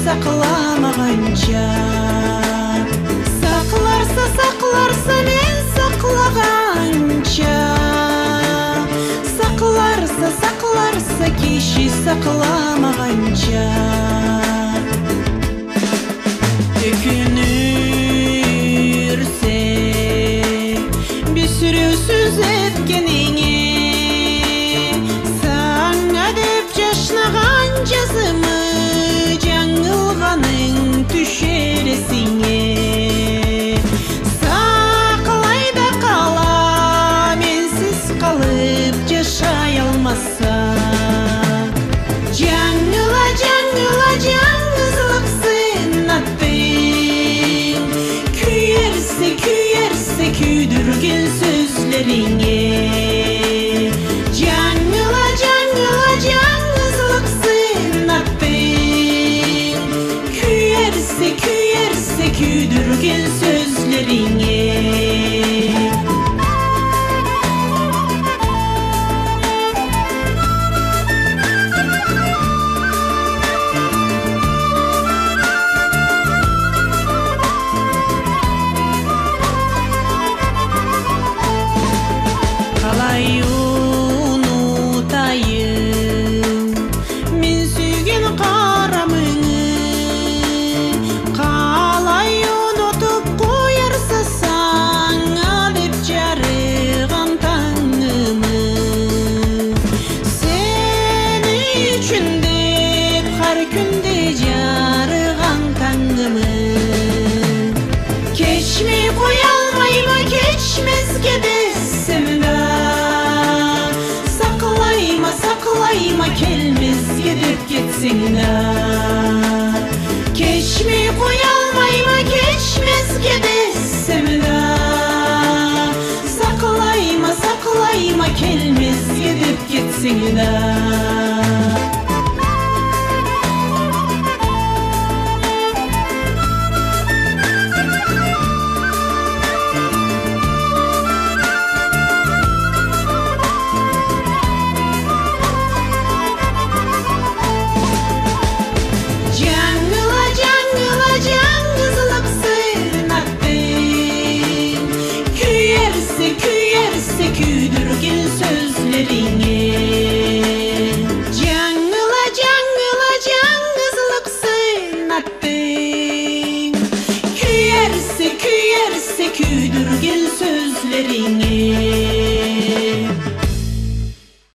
saklamağanca. Saklarsa men saklağanca. Saklarsa kişi saklamağanca. Dökünürse bir sürü söz etkenine, sana dep yaşnağan жазымı жаңылғаның düşer esine. Сақлайда қала менсіз қалып жашай алмаса. Жаңылызлық сынаттың, күйерсе күйдірген сөзлеріңе. Жаңылызлық сынаттың, kүйерсе kүйдірген сөзлеріңе. Қалай ұнытайын мен сүйген қарамыңы, қалай ұнытып қоярса саңа деп жарыған таңымы. Сені үшін деп har күнде жарыған таңымы. Кешмей қоя алмаймын, кешмеске десем да. Сақлайма келмеске деп кетсең да. Кешмей қоя алмаймын, кешмеске десем да. Сақлайма келмеске деп кетсең да.